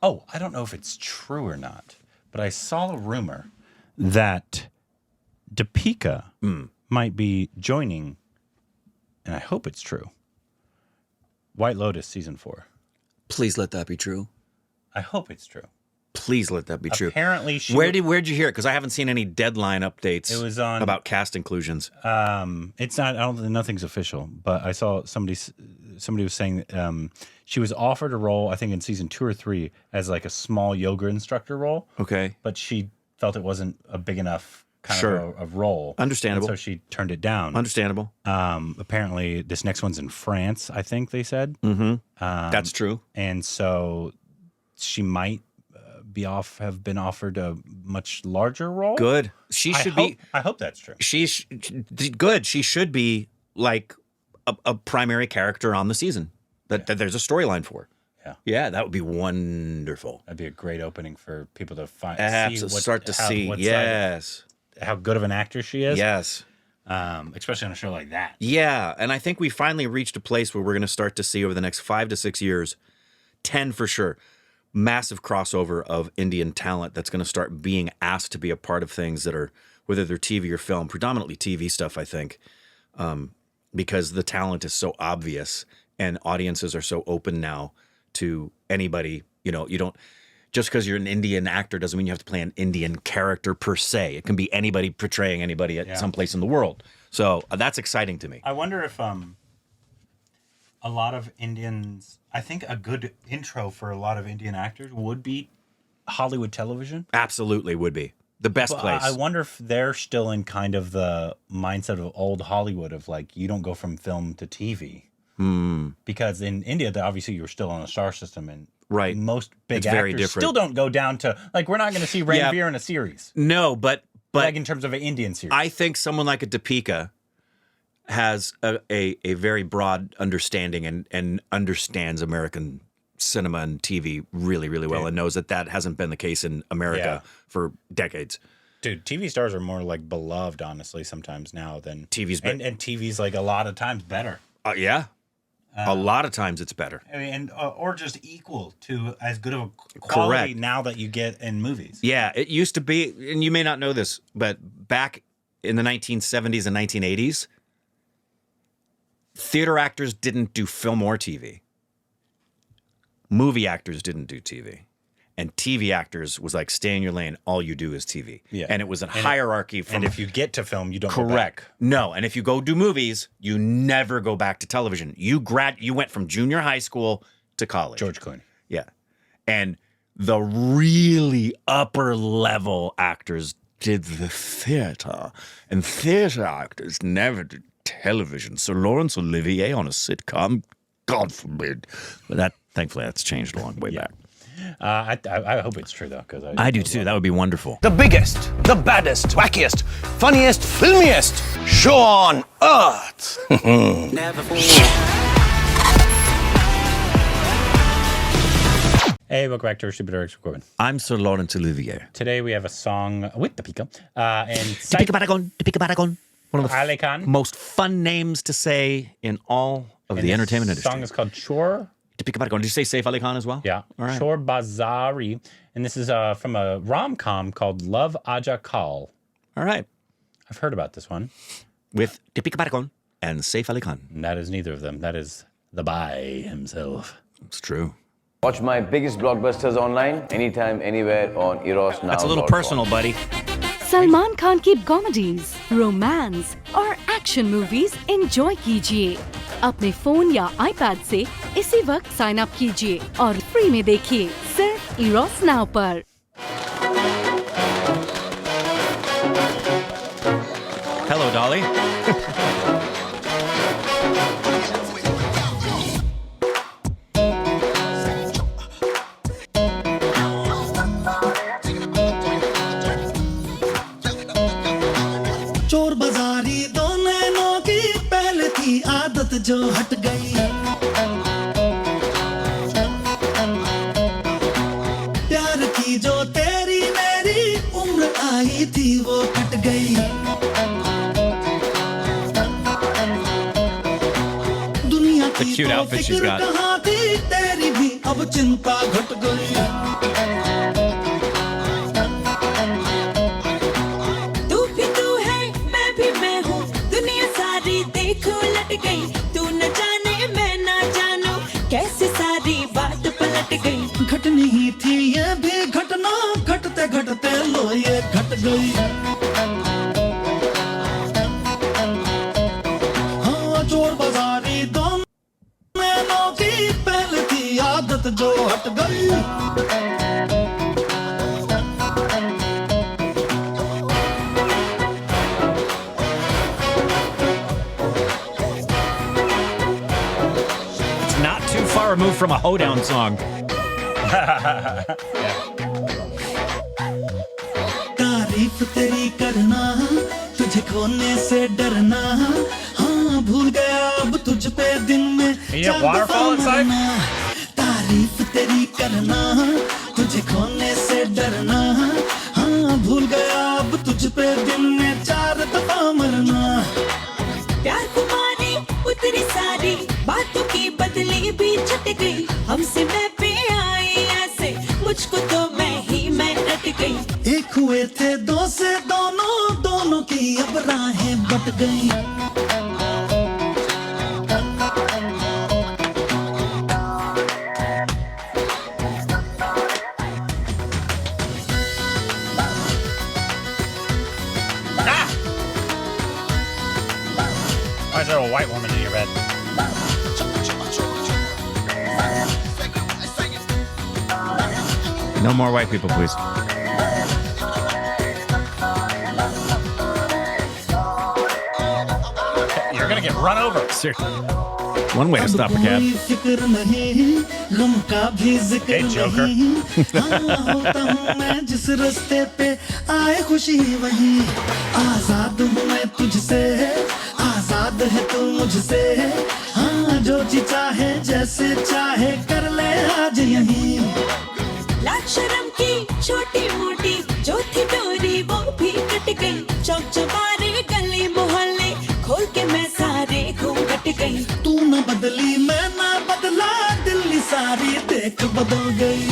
Oh, I don't know if it's true or not, but I saw a rumor that Deepika might be joining, and I hope it's true, White Lotus season 4. Please let that be true. I hope it's true. Please let that be true. Apparently, where'd you hear it? Because I haven't seen any deadline updates. It was on about cast inclusions. It's not. I don't. Nothing's official. But I saw somebody was saying she was offered a role. I think in season 2 or 3 as like a small yoga instructor role. Okay. But she felt it wasn't a big enough kind of a role. Understandable. And so she turned it down. Understandable. Apparently, this next one's in France. I think they said. Mm-hmm. That's true. And so she might have been offered a much larger role. Good. She should be. I hope that's true. She's good. She should be like a primary character on the season that there's a storyline for. Yeah. Yeah, that would be wonderful. That'd be a great opening for people to see. Yes. How good of an actor she is. Yes. Especially on a show like that. Yeah, and I think we finally reached a place where we're going to start to see over the next 5 to 6 years, 10 for sure, massive crossover of Indian talent that's going to start being asked to be a part of things that are, whether they're TV or film, predominantly TV stuff, I think, because the talent is so obvious and audiences are so open now to anybody. You know, you don't, just because you're an Indian actor doesn't mean you have to play an Indian character per se. It can be anybody portraying anybody at some place in the world. So that's exciting to me. I wonder if a lot of Indians, I think a good intro for a lot of Indian actors would be Hollywood television. Absolutely would be. The best place. I wonder if they're still in kind of the mindset of old Hollywood of like, you don't go from film to TV. Because in India, obviously you're still on a star system, and most big actors still don't go down to, like, we're not going to see Ranveer in a series. No, but like in terms of an Indian series. I think someone like a Deepika has a very broad understanding and understands American cinema and TV really, really well, and knows that hasn't been the case in America for decades. Dude, TV stars are more like beloved, honestly, sometimes now than TV's and TV's like a lot of times better. Yeah. A lot of times it's better. I mean, or just equal to as good of a quality now that you get in movies. Yeah, it used to be, and you may not know this, but back in the 1970s and 1980s, theater actors didn't do film or TV. Movie actors didn't do TV. And TV actors was like, stay in your lane. All you do is TV. Yeah. And it was a hierarchy. And if you get to film, you don't go back. No. And if you go do movies, you never go back to television. You went from junior high school to college. George Clooney. Yeah. And the really upper level actors did the theater. And theater actors never did television. So Laurence Olivier on a sitcom, God forbid. But thankfully, that's changed a long way back. I hope it's true, though, because I do too. That would be wonderful. The biggest, the baddest, wackiest, funniest, filmiest show on earth. Hey, welcome back to our Stupid Director Corbin. I'm Sir Laurence Olivier. Today we have a song with Deepika. And Deepika Padukone. One of the most fun names to say in all of the entertainment industry. The song is called Chor. Deepika Padukone. Did you say Saif Ali Khan as well? Yeah. All right. Chor Bazari. And this is from a rom-com called Love Aja Kal. All right. I've heard about this one. With Deepika Padukone and Saif Ali Khan. And that is neither of them. That is the Bai himself. It's true. Watch my biggest blockbusters online, anytime, anywhere on Eros Now. That's a little personal, buddy. Salman Khan की comedies, romance और action movies enjoy कीजिए अपने phone या iPad से इसी वक्त sign up कीजिए और फ्री में देखिए सिर्फ इरोस नाउ पर। Hello, Dolly. चोर बाजारी दो नैनों की पहले थी आदत जो हट गई प्यार की जो तेरी मेरी उम्र आई थी वो कट गई दुनिया की cute outfit she's got. कहाँ थी तेरी भी अब चिंता घट गई गई घटनी ही थी ये भी घटना घटते घटते लो ये घट गई हाँ चोर बाजारी दोनों की पहले थी आदत जो हट गई Removed from a hoedown song. तारीफ तेरी करना तुझे खोने से डरना हाँ भूल गया अब तुझ पे दिन में तारीफ तेरी करना तुझे खोने से डरना हाँ भूल गया अब तुझ पे दिन में 4 दफा मरना प्यार कुमारी उतरी सारी बातों की बदली भी छट गई हमसे मैं पे आई ऐसे मुझको तो मैं रट गई एक हुए थे 2 से दोनों की अब राहें बट गई Why is there a white woman in your bed? No more white people, please. You're gonna get run over. Seriously. One way to stop a cat. Hey, Joker. मैं जिस रास्ते पे आए खुशी वही आजाद हूँ मैं तुझसे आजाद है तू मुझसे हाँ जो जी चाहे जैसे चाहे कर ले आज यही लाज शर्म की छोटी मोटी जो थी डोरी वो भी कट गई चौक चौबारे गली मोहल्ले खोल के मैं सारे घूम कट गई तू न बदली मैं ना बदला दिल्ली सारी देख बदल गई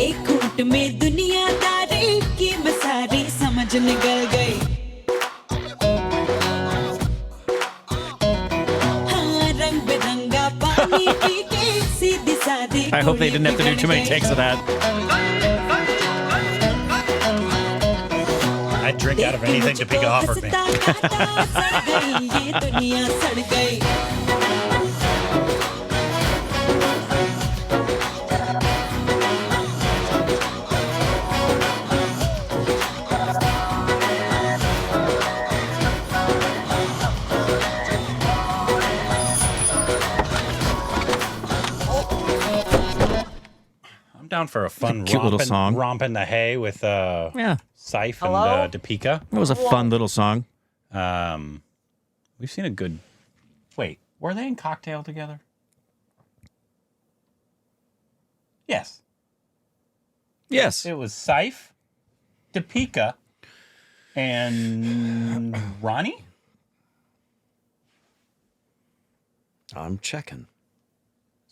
एक घूंट में दुनियादारी की मैं सारी समझ निकल गई हाँ रंग बिरंगा पानी पी के सीधी सादी I hope they didn't have to do too many takes of that. I'd drink out of anything Deepika offered me. ये दुनिया सड़ गई I'm down for a fun Cute little song. romp in the hay with Yeah. Saif and Deepika. It was a fun little song. We've seen a good. Wait, were they in Cocktail together? Yes. Yes. It was Saif, Deepika, and Ronnie? I'm checking.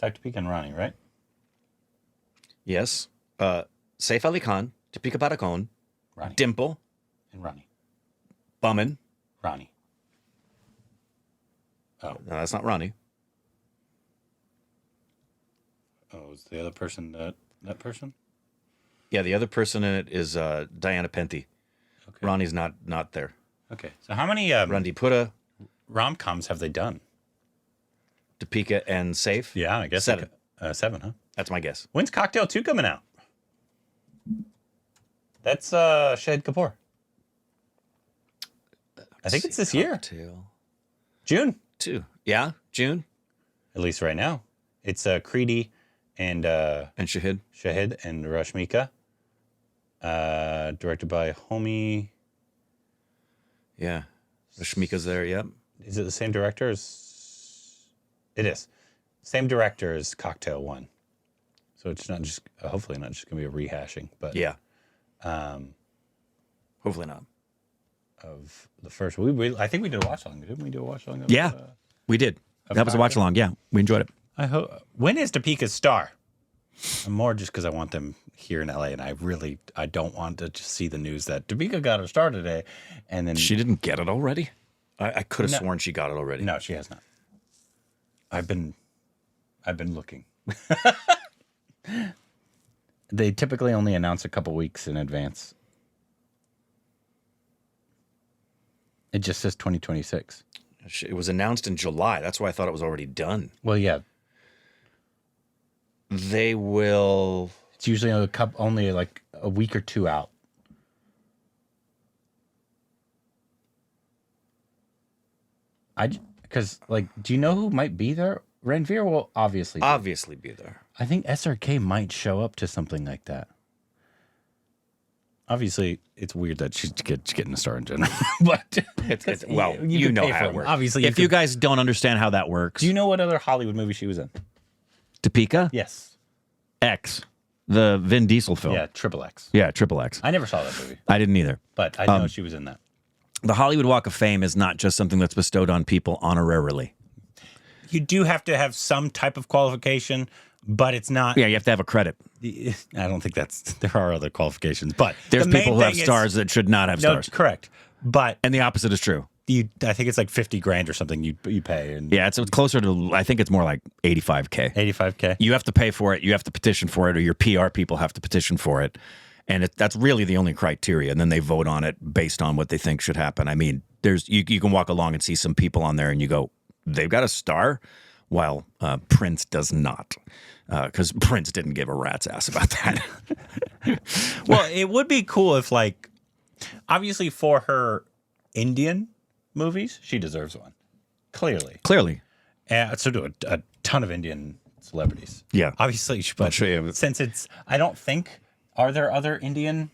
Saif, Deepika, and Ronnie, right? Yes. Saif Ali Khan, Deepika Padukone, Ronnie. Dimple, And Ronnie. Bummin. Ronnie. Oh. No, that's not Ronnie. Oh, is the other person that person? Yeah, the other person in it is Diana Penty. Okay. Ronnie's not there. Okay. So how many Randipura, rom-coms have they done? Deepika, and Saif. Yeah, I guess 7. 7, huh? That's my guess. When's Cocktail 2 coming out? That's Shahid Kapoor. I think it's this year. Cocktail. June. 2. Yeah, June. At least right now. It's Kriti and Shahid. Shahid and Rashmika. Directed by Homi. Yeah. Rashmika's there, yep. Is it the same director as... It is. Same director as Cocktail 1. So it's not just... hopefully not just going to be a rehashing, but... Yeah. Hopefully not. Of the first... I think we did a watch-along. Didn't we do a watch-along? Yeah, we did. That was a watch-along. Yeah, we enjoyed it. I hope. When is Deepika's star? I'm more just because I want them here in LA, and I don't want to just see the news that Deepika got her star today, and then She didn't get it already? I could have sworn she got it already. no, she has not. I've been looking. They typically only announce a couple weeks in advance. It just says 2026. It was announced in July. That's why I thought it was already done. Well, yeah. They will. It's usually only like a week or two out. Because do you know who might be there? Ranveer will obviously be there. I think SRK might show up to something like that. Obviously, it's weird that she's getting a star in general, but you know how it works. Obviously, if you guys don't understand how that works, do you know what other Hollywood movie she was in? Deepika? Yes. X, the Vin Diesel film. Yeah, Triple X. Yeah, Triple X. I never saw that movie. I didn't either. But I know she was in that. The Hollywood Walk of Fame is not just something that's bestowed on people honorarily. You do have to have some type of qualification, but it's not. Yeah, you have to have a credit. I don't think there are other qualifications, but there's people who have stars that should not have stars. Correct. And the opposite is true. I think it's like $50,000 or something you pay. And yeah, it's closer to, I think it's more like $85K. $85K. You have to pay for it. You have to petition for it, or your PR people have to petition for it. And that's really the only criteria. And then they vote on it based on what they think should happen. I mean, you can walk along and see some people on there and you go, they've got a star, while Prince does not. Because Prince didn't give a rat's ass about that. Well, it would be cool if, obviously for her Indian movies, she deserves one. Clearly. So do a ton of Indian celebrities. Yeah. Obviously, but since I don't think, are there other Indian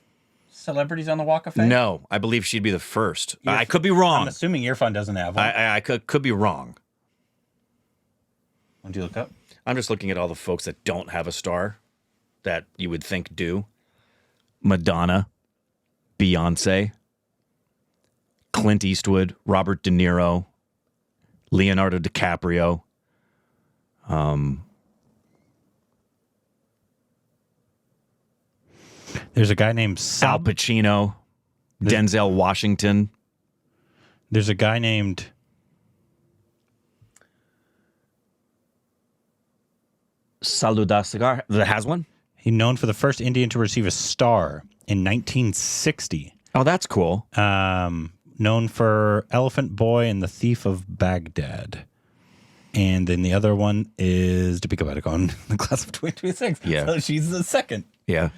celebrities on the Walk of Fame? No, I believe she'd be the first. I could be wrong. I'm assuming Irfan doesn't have one. I could be wrong. What do you look up? I'm just looking at all the folks that don't have a star that you would think do. Madonna, Beyonce, Clint Eastwood, Robert De Niro, Leonardo DiCaprio. There's a guy named Al Pacino, Denzel Washington. There's a guy named Saludasagar that has one. He's known for the first Indian to receive a star in 1960. Oh, that's cool. Known for Elephant Boy and The Thief of Baghdad. And then the other one is Deepika Padukone, the class of 2026. Yeah. So she's the second. Yeah.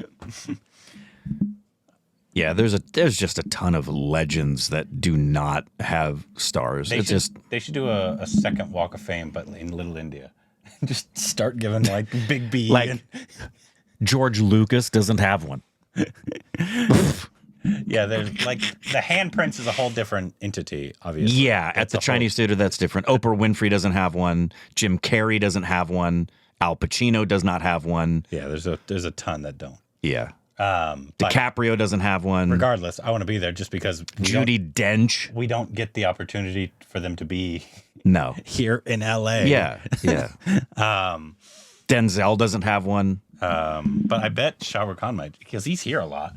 Yeah, there's just a ton of legends that do not have stars. They should do a second Walk of Fame, but in Little India. Just start giving Big B. George Lucas doesn't have one. Yeah, there's the handprints is a whole different entity, obviously. Yeah, at the Chinese theater, that's different. Oprah Winfrey doesn't have one. Jim Carrey doesn't have one. Al Pacino does not have one. Yeah, there's a ton that don't. Yeah. DiCaprio doesn't have one. Regardless, I want to be there just because Judi Dench. We don't get the opportunity for them to be here in LA. Yeah. Denzel doesn't have one. But I bet Shah Rukh Khan might, because he's here a lot.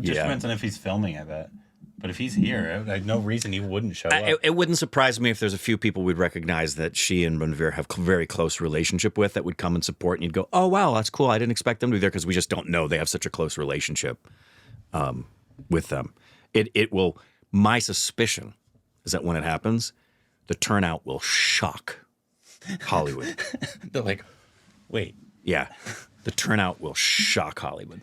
Just depends on if he's filming, I bet. But if he's here, I have no reason he wouldn't show up. It wouldn't surprise me if there's a few people we'd recognize that she and Ranveer have a very close relationship with that would come and support, and you'd go, oh, wow, that's cool. I didn't expect them to be there because we just don't know they have such a close relationship with them. It will, my suspicion is that when it happens, the turnout will shock Hollywood. They're like, wait. Yeah, the turnout will shock Hollywood.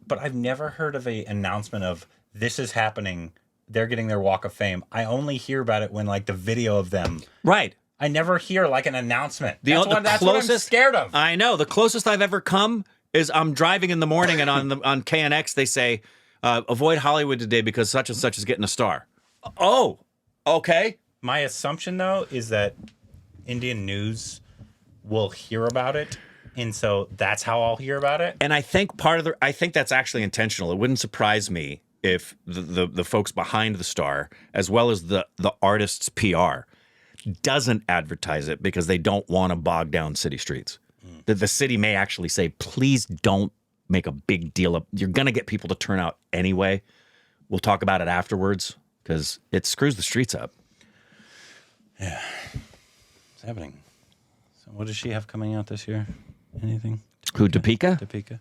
But I've never heard of an announcement of this is happening. They're getting their Walk of Fame. I only hear about it when the video of them. Right. I never hear an announcement. That's what I'm scared of. I know. The closest I've ever come is I'm driving in the morning and on KNX they say, avoid Hollywood today because such and such is getting a star. Oh, okay. My assumption though is that Indian news will hear about it. And so that's how I'll hear about it. And I think I think that's actually intentional. It wouldn't surprise me if the folks behind the star, as well as the artist's PR, doesn't advertise it because they don't want to bog down city streets. The city may actually say, please don't make a big deal of. You're going to get people to turn out anyway. We'll talk about it afterwards because it screws the streets up. Yeah. What's happening? So what does she have coming out this year? Anything? Who, Deepika? Deepika.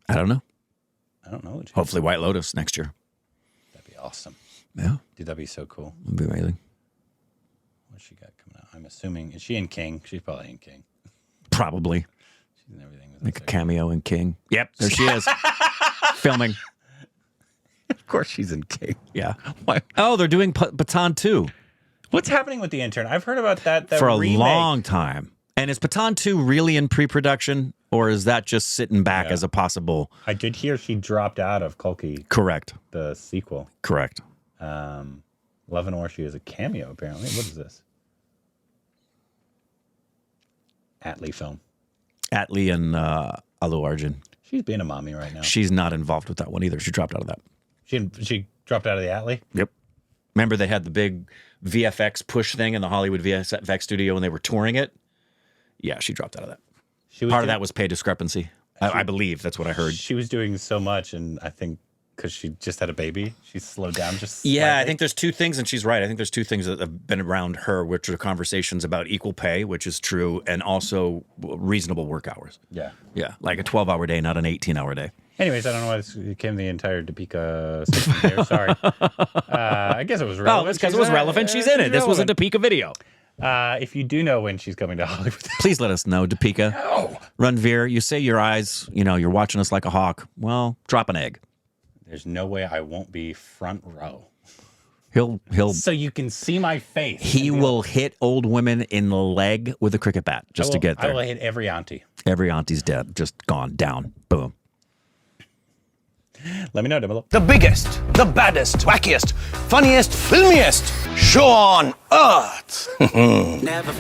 I don't know. I don't know. What Hopefully White Lotus next year. That'd be awesome. Yeah. Dude, that'd be so cool. That'd be amazing. What's she got coming out? I'm assuming, is she in King? She's probably in King. Probably. She's in everything. Make a cameo in King. Yep, there she is. Filming. Of course she's in King. Yeah. Why? Oh, they're doing Baton 2. What's happening with the intern? I've heard about that for a remake. long time. And is Baton 2 really in pre-production, or is that just sitting back as a possible? I did hear she dropped out of Kulki. Correct. The sequel. Correct. Love and Orshi is a cameo, apparently. What is this? Atlee film. Atlee and Allu Arjun. She's being a mommy right now. She's not involved with that one either. She dropped out of that. She dropped out of the Atlee? Yep. Remember they had the big VFX push thing in the Hollywood VFX studio when they were touring it? Yeah, she dropped out of that. Part of that was pay discrepancy. I believe that's what I heard. She was doing so much, and I think because she just had a baby, she's slowed down just Yeah, slightly. I think there's two things, and she's right. I think there's two things that have been around her, which are conversations about equal pay, which is true, and also reasonable work hours. Yeah. Yeah, like a 12-hour day, not an 18-hour day. Anyways, I don't know why it became the entire Deepika section here. Sorry. I guess it was relevant. Oh, it's because it was relevant. She's in it. This was a Deepika video. If you do know when she's coming to Hollywood, please let us know, Deepika. No. Ranveer, you say your eyes, you're watching us like a hawk. Well, drop an egg. There's no way I won't be front row. He'll so you can see my face. He will hit old women in the leg with a cricket bat just to get there. I will hit every auntie. Every auntie's dead, just gone down. Boom. Let me know down below. The biggest, the baddest, wackiest, funniest, filmiest show on earth. Never